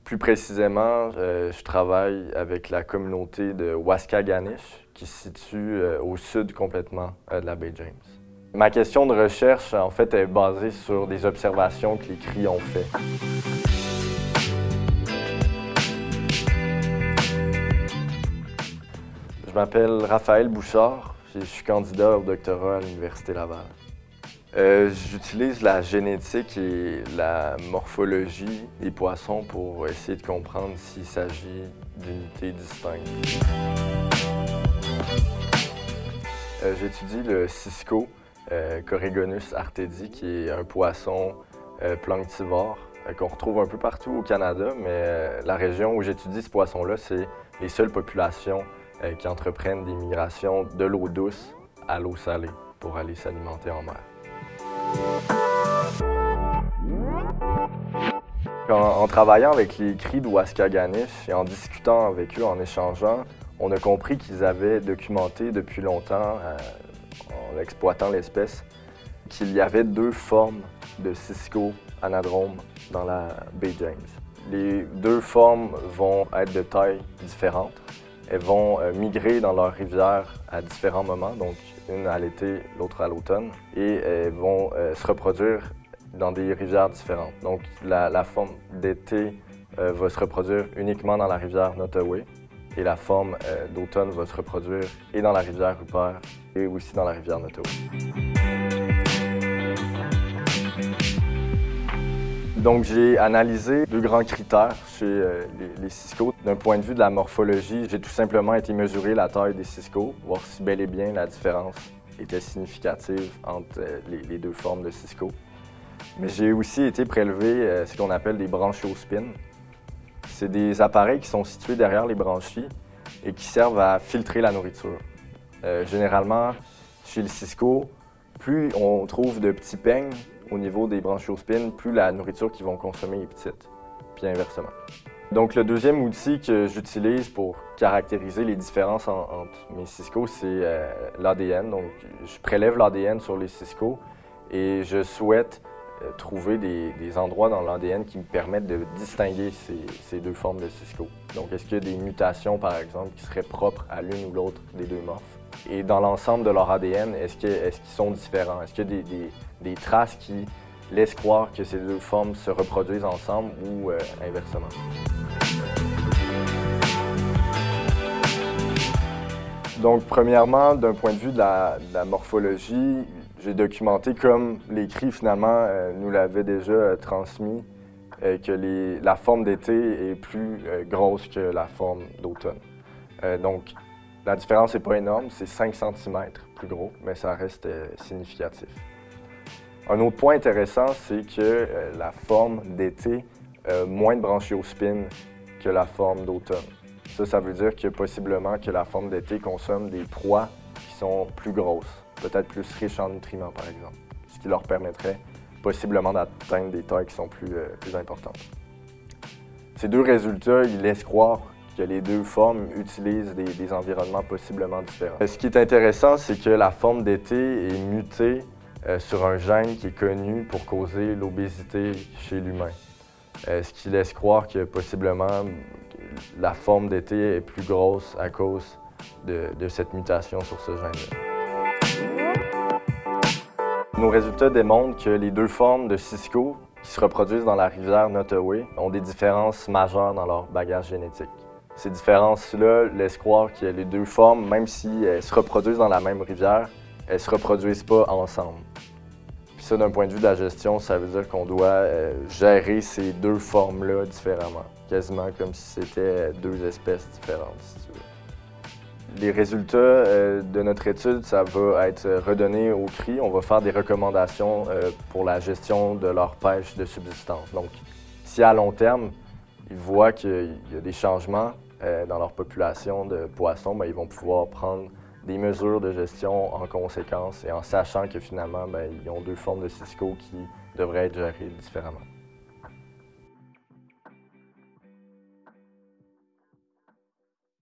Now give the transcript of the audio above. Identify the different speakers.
Speaker 1: Plus précisément, je travaille avec la communauté de Waskaganish, qui se situe au sud complètement de la baie James. Ma question de recherche, en fait, est basée sur des observations que les cris ont faites. Je m'appelle Raphaël Bouchard, je suis candidat au doctorat à l'Université Laval. J'utilise la génétique et la morphologie des poissons pour essayer de comprendre s'il s'agit d'unités distinctes. J'étudie le cisco, Coregonus artedi, qui est un poisson planctivore qu'on retrouve un peu partout au Canada, mais la région où j'étudie ce poisson-là, c'est les seules populations qui entreprennent des migrations de l'eau douce à l'eau salée pour aller s'alimenter en mer. En travaillant avec les cris de Waskaganish et en discutant avec eux, en échangeant, on a compris qu'ils avaient documenté depuis longtemps, en exploitant l'espèce, qu'il y avait deux formes de cisco anadrome dans la baie James. Les deux formes vont être de taille différente. Elles vont migrer dans leurs rivières à différents moments, donc une à l'été, l'autre à l'automne, et elles vont se reproduire dans des rivières différentes. Donc la forme d'été va se reproduire uniquement dans la rivière Nottoway, et la forme d'automne va se reproduire et dans la rivière Rupert et aussi dans la rivière Nottoway. Donc, j'ai analysé deux grands critères chez les ciscos. D'un point de vue de la morphologie, j'ai tout simplement été mesurer la taille des ciscos, voir si bel et bien la différence était significative entre les deux formes de cisco. Mais j'ai aussi été prélever ce qu'on appelle des branchiospines. C'est des appareils qui sont situés derrière les branchies et qui servent à filtrer la nourriture. Généralement, chez le cisco, plus on trouve de petits peignes au niveau des branchiospines, plus la nourriture qu'ils vont consommer est petite, puis inversement. Donc le deuxième outil que j'utilise pour caractériser les différences entre mes ciscos, c'est l'ADN. Donc je prélève l'ADN sur les ciscos et je souhaite trouver des endroits dans l'ADN qui me permettent de distinguer ces deux formes de cisco. Donc est-ce qu'il y a des mutations, par exemple, qui seraient propres à l'une ou l'autre des deux morphes? Et dans l'ensemble de leur ADN, est-ce qu'ils sont différents? Est-ce qu'il y a des traces qui laissent croire que ces deux formes se reproduisent ensemble ou inversement? Donc, premièrement, d'un point de vue de la morphologie, j'ai documenté comme les cris, finalement, nous l'avaient déjà transmis, que la forme d'été est plus grosse que la forme d'automne. Donc, la différence n'est pas énorme, c'est 5 cm plus gros, mais ça reste significatif. Un autre point intéressant, c'est que la forme d'été a moins de branchiospines que la forme d'automne. Ça veut dire que possiblement que la forme d'été consomme des proies qui sont plus grosses, peut-être plus riches en nutriments, par exemple, ce qui leur permettrait possiblement d'atteindre des tailles qui sont plus importantes. Ces deux résultats, ils laissent croire que les deux formes utilisent des environnements possiblement différents. Ce qui est intéressant, c'est que la forme d'été est mutée sur un gène qui est connu pour causer l'obésité chez l'humain. Ce qui laisse croire que possiblement la forme d'été est plus grosse à cause de cette mutation sur ce gène-là. Nos résultats démontrent que les deux formes de cisco qui se reproduisent dans la rivière Nottoway ont des différences majeures dans leur bagage génétique. Ces différences-là laissent croire que les deux formes, même si elles se reproduisent dans la même rivière, elles ne se reproduisent pas ensemble. Puis ça, d'un point de vue de la gestion, ça veut dire qu'on doit gérer ces deux formes-là différemment, quasiment comme si c'était deux espèces différentes, si tu veux. Les résultats de notre étude, ça va être redonné aux cris. On va faire des recommandations pour la gestion de leur pêche de subsistance. Donc, si à long terme, ils voient qu'il y a des changements dans leur population de poissons, bien, ils vont pouvoir prendre des mesures de gestion en conséquence et en sachant que finalement, bien, ils ont deux formes de cisco qui devraient être gérées différemment.